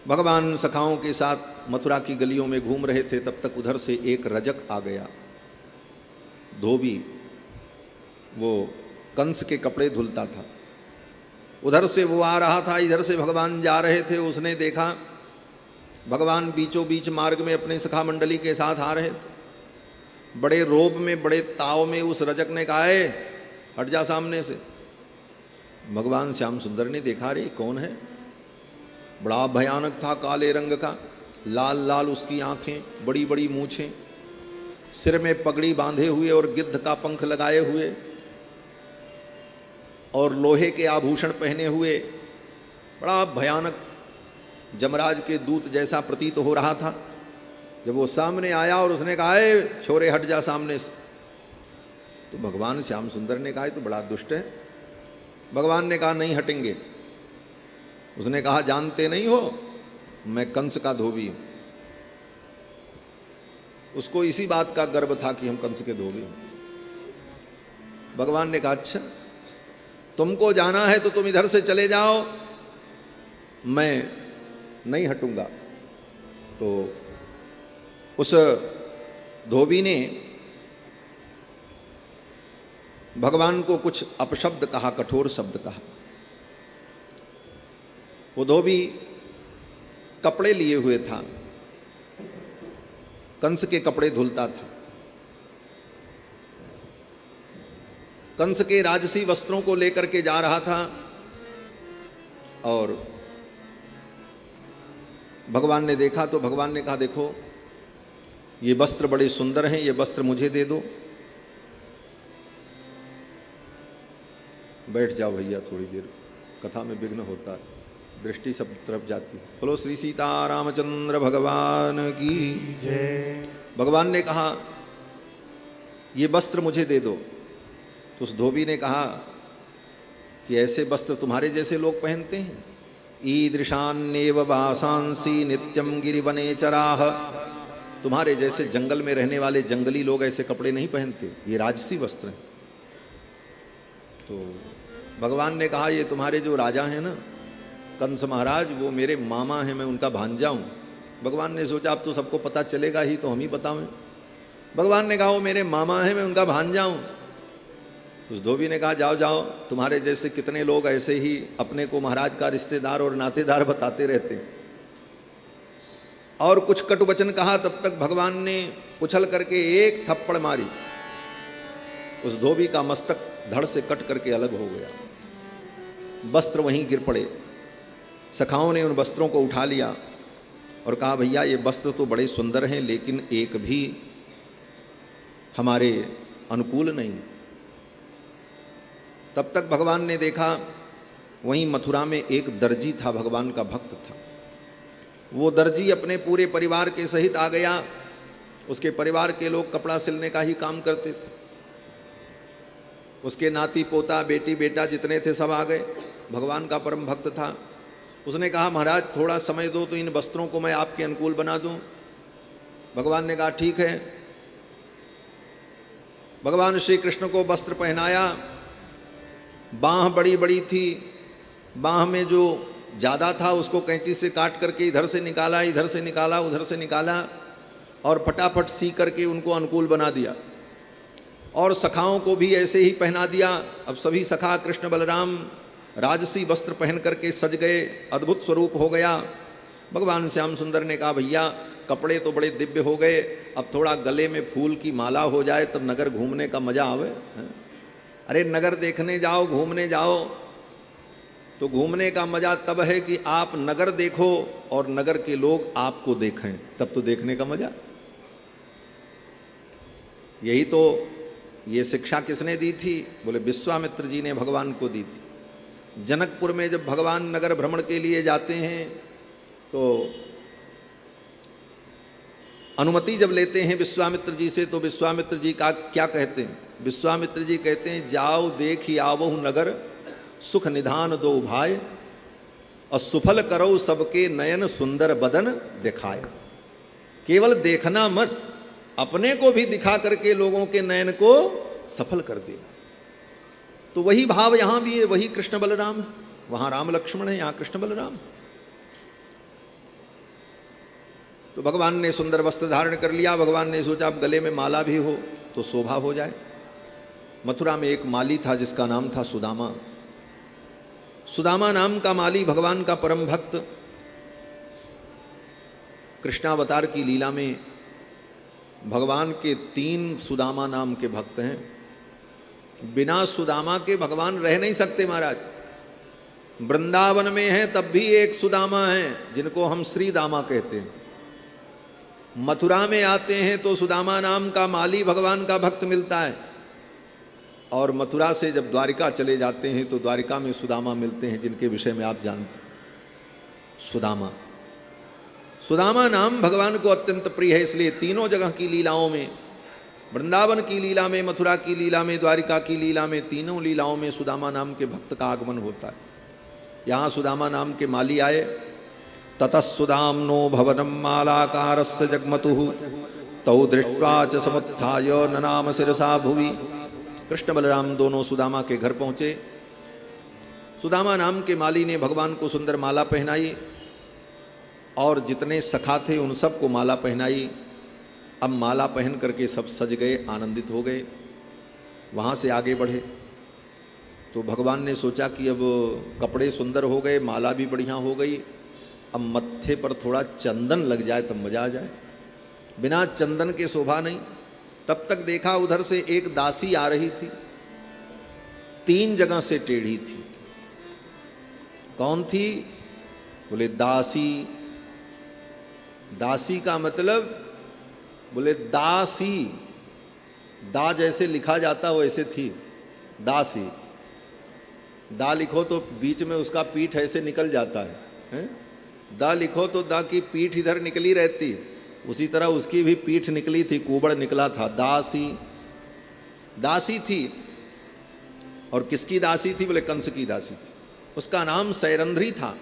भगवान सखाओं के साथ मथुरा की गलियों में घूम रहे थे, तब तक उधर से एक रजक आ गया, धोबी, वो कंस के कपड़े धुलता था। उधर से वो आ रहा था, इधर से भगवान जा रहे थे। उसने देखा भगवान बीचों बीच मार्ग में अपने सखा मंडली के साथ आ रहे थे। बड़े रोब में, बड़े ताव में उस रजक ने कहा, हट जा सामने से। भगवान श्याम सुंदर ने देखा, रे कौन है? बड़ा भयानक था, काले रंग का, लाल लाल उसकी आंखें, बड़ी बड़ी मूछें, सिर में पगड़ी बांधे हुए और गिद्ध का पंख लगाए हुए और लोहे के आभूषण पहने हुए, बड़ा भयानक जमराज के दूत जैसा प्रतीत हो रहा था। जब वो सामने आया और उसने कहा, छोरे हट जा सामने से, तो भगवान श्याम सुंदर ने कहा, तो बड़ा दुष्ट है। भगवान ने कहा, नहीं हटेंगे। उसने कहा, जानते नहीं हो मैं कंस का धोबी हूं। उसको इसी बात का गर्व था कि हम कंस के धोबी हूं। भगवान ने कहा, अच्छा तुमको जाना है तो तुम इधर से चले जाओ, मैं नहीं हटूंगा। तो उस धोबी ने भगवान को कुछ अपशब्द कहा, कठोर शब्द कहा। वो धोबी कपड़े लिए हुए था, कंस के कपड़े धुलता था, कंस के राजसी वस्त्रों को लेकर के जा रहा था। और भगवान ने देखा तो भगवान ने कहा, देखो ये वस्त्र बड़े सुंदर हैं, ये वस्त्र मुझे दे दो। बैठ जाओ भैया, थोड़ी देर कथा में विघ्न होता है, दृष्टि सब तरफ जाती है। बोलो श्री सीता रामचंद्र भगवान की जय। भगवान ने कहा, ये वस्त्र मुझे दे दो। तो उस धोबी ने कहा कि ऐसे वस्त्र तुम्हारे जैसे लोग पहनते हैं? ईदृशान्येव वासांसी नित्यम गिरिवने चराह। तुम्हारे जैसे जंगल में रहने वाले जंगली लोग ऐसे कपड़े नहीं पहनते, ये राजसी वस्त्र हैं। तो भगवान ने कहा, ये तुम्हारे जो राजा हैं ना कंस महाराज, वो मेरे मामा हैं, मैं उनका भांजा हूँ। भगवान ने सोचा अब तो सबको पता चलेगा ही, तो हम ही बतावें। भगवान ने कहा, वो मेरे मामा हैं, मैं उनका भांजा हूँ। उस धोबी ने कहा, जाओ जाओ, तुम्हारे जैसे कितने लोग ऐसे ही अपने को महाराज का रिश्तेदार और नातेदार बताते रहते हैं। और कुछ कटु वचन कहा। तब तक भगवान ने उछल करके एक थप्पड़ मारी, उस धोबी का मस्तक धड़ से कट करके अलग हो गया। वस्त्र वहीं गिर पड़े। सखाओं ने उन वस्त्रों को उठा लिया और कहा, भैया ये वस्त्र तो बड़े सुंदर हैं, लेकिन एक भी हमारे अनुकूल नहीं। तब तक भगवान ने देखा, वहीं मथुरा में एक दर्जी था, भगवान का भक्त था। वो दर्जी अपने पूरे परिवार के सहित आ गया। उसके परिवार के लोग कपड़ा सिलने का ही काम करते थे। उसके नाती पोता, बेटी बेटा जितने थे सब आ गए। भगवान का परम भक्त था। उसने कहा, महाराज थोड़ा समय दो तो इन वस्त्रों को मैं आपके अनुकूल बना दूं। भगवान ने कहा, ठीक है। भगवान श्री कृष्ण को वस्त्र पहनाया। बाँह बड़ी बड़ी थी, बाँह में जो ज़्यादा था उसको कैंची से काट करके इधर से निकाला, इधर से निकाला, उधर से निकाला और फटाफट सी करके उनको अनुकूल बना दिया। और सखाओं को भी ऐसे ही पहना दिया। अब सभी सखा कृष्ण बलराम राजसी वस्त्र पहन करके सज गए, अद्भुत स्वरूप हो गया। भगवान श्याम सुंदर ने कहा, भैया कपड़े तो बड़े दिव्य हो गए, अब थोड़ा गले में फूल की माला हो जाए तब नगर घूमने का मजा आवे। अरे नगर देखने जाओ, घूमने जाओ तो घूमने का मजा तब है कि आप नगर देखो और नगर के लोग आपको देखें, तब तो देखने का मजा। यही तो ये शिक्षा किसने दी थी? बोले विश्वामित्र जी ने भगवान को दी थी। जनकपुर में जब भगवान नगर भ्रमण के लिए जाते हैं तो अनुमति जब लेते हैं विश्वामित्र जी से, तो विश्वामित्र जी का क्या कहते हैं? विश्वामित्र जी कहते हैं, जाओ देख आवहु नगर, सुख निधान दो भाई, और सुफल करो सबके नयन सुंदर बदन दिखाए। केवल देखना मत, अपने को भी दिखा करके लोगों के नयन को सफल कर देना। तो वही भाव यहां भी है, वही कृष्ण बलराम। वहां राम लक्ष्मण है, यहां कृष्ण बलराम। तो भगवान ने सुंदर वस्त्र धारण कर लिया। भगवान ने सोचा अब गले में माला भी हो तो शोभा हो जाए। मथुरा में एक माली था जिसका नाम था सुदामा। सुदामा नाम का माली भगवान का परम भक्त, कृष्णावतार की लीला में भगवान के 3 सुदामा नाम के भक्त हैं। बिना सुदामा के भगवान रह नहीं सकते महाराज। वृंदावन में हैं तब भी एक सुदामा हैं जिनको हम श्री दामा कहते हैं। मथुरा में आते हैं तो सुदामा नाम का माली भगवान का भक्त मिलता है, और मथुरा से जब द्वारिका चले जाते हैं तो द्वारिका में सुदामा मिलते हैं जिनके विषय में आप जानते हैं। सुदामा, सुदामा नाम भगवान को अत्यंत प्रिय है, इसलिए तीनों जगह की लीलाओं में, वृंदावन की लीला में, मथुरा की लीला में, द्वारिका की लीला में, तीनों लीलाओं में सुदामा नाम के भक्त का आगमन होता है। यहाँ सुदामा नाम के माली आए। ततः सुदाम्नो भवनम मालाकारस्य जगमतुः तौ दृष्ट्वा च समुत्थाय ननाम शिरसा भुवि। कृष्ण बलराम दोनों सुदामा के घर पहुँचे। सुदामा नाम के माली ने भगवान को सुंदर माला पहनाई और जितने सखा थे उन सबको माला पहनाई। अब माला पहन करके सब सज गए, आनंदित हो गए। वहाँ से आगे बढ़े तो भगवान ने सोचा कि अब कपड़े सुंदर हो गए, माला भी बढ़िया हो गई, अब मत्थे पर थोड़ा चंदन लग जाए तब मजा आ जाए। बिना चंदन के शोभा नहीं। तब तक देखा उधर से एक दासी आ रही थी, 3 जगह से टेढ़ी थी। कौन थी? बोले दासी। दासी का मतलब, बोले दासी, दा जैसे लिखा जाता वैसे थी दासी। दा लिखो तो बीच में उसका पीठ ऐसे निकल जाता है, दा लिखो तो दा की पीठ इधर निकली रहती, उसी तरह उसकी भी पीठ निकली थी, कुबड़ निकला था। दासी, दासी थी। और किसकी दासी थी? बोले कंस की दासी थी। उसका नाम सैरंध्री था।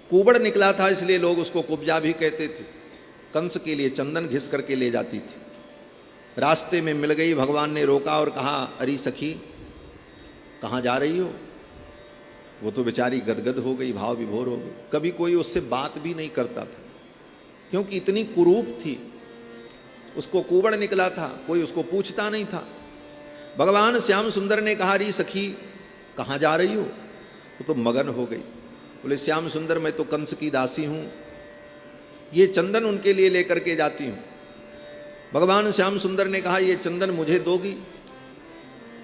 कुबड़ निकला था इसलिए लोग उसको कुब्जा भी कहते थे। कंस के लिए चंदन घिस करके ले जाती थी। रास्ते में मिल गई, भगवान ने रोका और कहा, अरे सखी कहाँ जा रही हो? वो तो बेचारी गदगद हो गई, भाव विभोर हो गई। कभी कोई उससे बात भी नहीं करता था क्योंकि इतनी कुरूप थी। उसको कुबड़ निकला था, कोई उसको पूछता नहीं था। भगवान श्याम सुंदर ने कहा, री सखी कहाँ जा रही हो? वो तो मगन हो गई। बोले श्याम सुंदर मैं तो कंस की दासी हूँ, ये चंदन उनके लिए लेकर के जाती हूँ। भगवान श्याम सुंदर ने कहा, ये चंदन मुझे दोगी?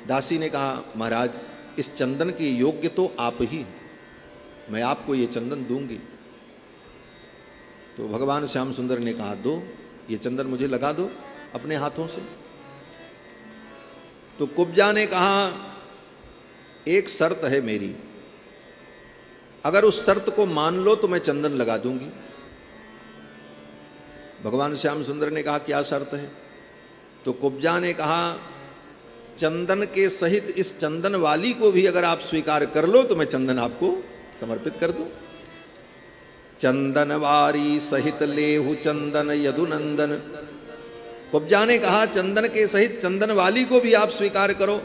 दासी ने कहा, महाराज इस चंदन के योग्य तो आप ही, मैं आपको ये चंदन दूंगी। तो भगवान श्याम सुंदर ने कहा, दो, ये चंदन मुझे लगा दो अपने हाथों से। तो कुब्जा ने कहा, एक शर्त है मेरी, अगर उस शर्त को मान लो तो मैं चंदन लगा दूंगी। भगवान श्याम सुंदर ने कहा, क्या शर्त है? तो कुब्जा ने कहा, चंदन के सहित इस चंदन वाली को भी अगर आप स्वीकार कर लो तो मैं चंदन आपको समर्पित कर दूं। चंदन वारी सहित लेहु चंदन यदुनंदन। कुब्जा ने कहा, चंदन के सहित चंदन वाली को भी आप स्वीकार करो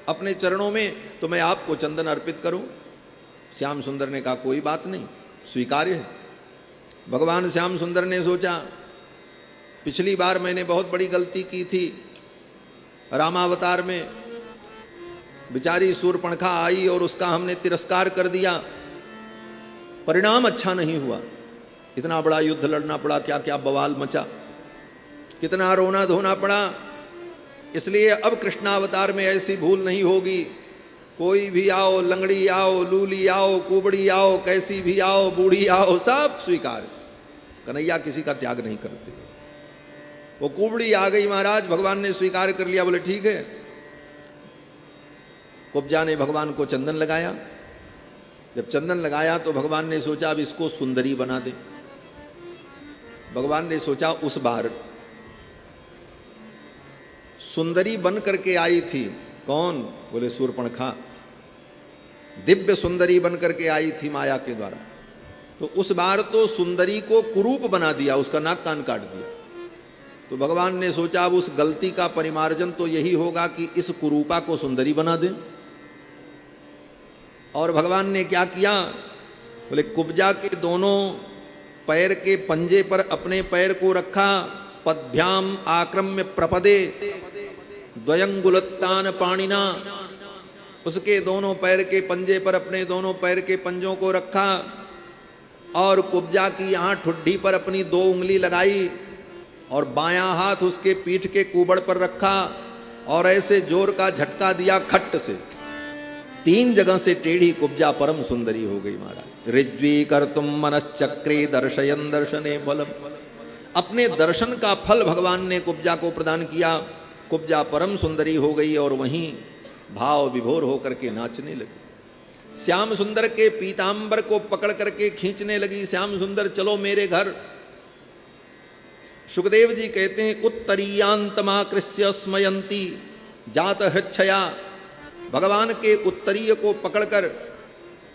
अपने चरणों में तो मैं आपको चंदन अर्पित करूं। श्याम सुंदर ने कहा, कोई बात नहीं, स्वीकार्य है। भगवान श्याम सुंदर ने सोचा, पिछली बार मैंने बहुत बड़ी गलती की थी। रामावतार में बेचारी शूर्पणखा आई और उसका हमने तिरस्कार कर दिया, परिणाम अच्छा नहीं हुआ। इतना बड़ा युद्ध लड़ना पड़ा, क्या क्या बवाल मचा, कितना रोना धोना पड़ा। इसलिए अब कृष्णावतार में ऐसी भूल नहीं होगी। कोई भी आओ, लंगड़ी आओ, लूली आओ, कुबड़ी आओ, कैसी भी आओ, बूढ़ी आओ, सब स्वीकार। कन्हैया किसी का त्याग नहीं करते। वो कुबड़ी आ गई महाराज, भगवान ने स्वीकार कर लिया। बोले ठीक है। कुब्जा ने भगवान को चंदन लगाया। जब चंदन लगाया तो भगवान ने सोचा अब इसको सुंदरी बना दे। भगवान ने सोचा उस बार सुंदरी बन करके आई थी। कौन? बोले शूर्पणखा, दिव्य सुंदरी बन करके आई थी माया के द्वारा। तो उस बार तो सुंदरी को कुरूप बना दिया, उसका नाक कान काट दिया। तो भगवान ने सोचा अब उस गलती का परिमार्जन तो यही होगा कि इस कुरूपा को सुंदरी बना दें। और भगवान ने क्या किया? बोले कुब्जा के दोनों पैर के पंजे पर अपने पैर को रखा, पद्भ्याम आक्रम्य प्रपदे द्वयंगुलत्तान पाणिना, उसके दोनों पैर के पंजे पर अपने दोनों पैर के पंजों को रखा और कुब्जा की यहाँ ठुड्डी पर अपनी 2 उंगली लगाई और बायां हाथ उसके पीठ के कुबड़ पर रखा और ऐसे जोर का झटका दिया खट्ट से, 3 जगह से टेढ़ी कुब्जा परम सुंदरी हो गई महाराज। ऋज्वी कर्तुम मनश्चक्रे दर्शयन दर्शने फलम, अपने दर्शन का फल भगवान ने कुब्जा को प्रदान किया। कुब्जा परम सुंदरी हो गई और वहीं भाव विभोर होकर के नाचने लगी। श्याम सुंदर के पीतांबर को पकड़ करके खींचने लगी, श्याम सुंदर चलो मेरे घर। सुखदेव जी कहते हैं उत्तरीयांतमाकृष्य स्मयंती जात हृच्छया, भगवान के उत्तरीय को पकड़कर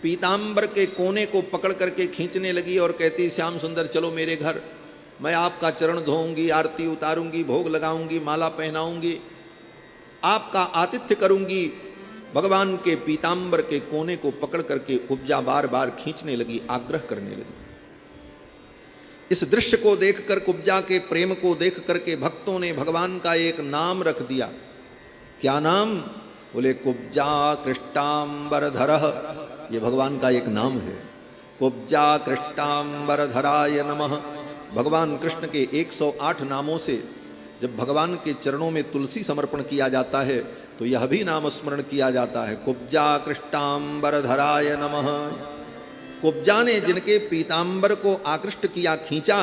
पीतांबर के कोने को पकड़ करके खींचने लगी और कहती श्याम सुंदर चलो मेरे घर, मैं आपका चरण धोऊंगी, आरती उतारूंगी, भोग लगाऊंगी, माला पहनाऊंगी, आपका आतिथ्य करूंगी। भगवान के पीतांबर के कोने को पकड़ करके कुब्जा बार बार खींचने लगी, आग्रह करने लगी। इस दृश्य को देखकर, कुब्जा के प्रेम को देख करके भक्तों ने भगवान का एक नाम रख दिया। क्या नाम? बोले कुब्जा कृष्टांबरधरः, ये भगवान का एक नाम है। कुब्जा कृष्टांबरधराय नमः। भगवान कृष्ण के 108 नामों से जब भगवान के चरणों में तुलसी समर्पण किया जाता है तो यह भी नाम स्मरण किया जाता है, कुब्जा कृष्टांबरधराय नमः। कुब्जा ने जिनके पीतांबर को आकृष्ट किया, खींचा,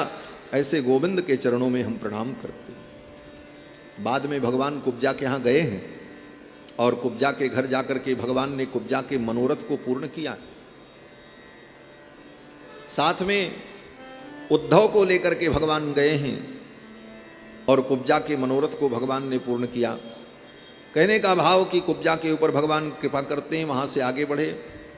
ऐसे गोविंद के चरणों में हम प्रणाम करते हैं। बाद में भगवान कुब्जा के यहाँ गए हैं और कुब्जा के घर जाकर के भगवान ने कुब्जा के मनोरथ को पूर्ण किया। साथ में उद्धव को लेकर के भगवान गए हैं और कुब्जा के मनोरथ को भगवान ने पूर्ण किया। कहने का भाव कि कुब्जा के ऊपर भगवान कृपा करते हैं, वहाँ से आगे बढ़े।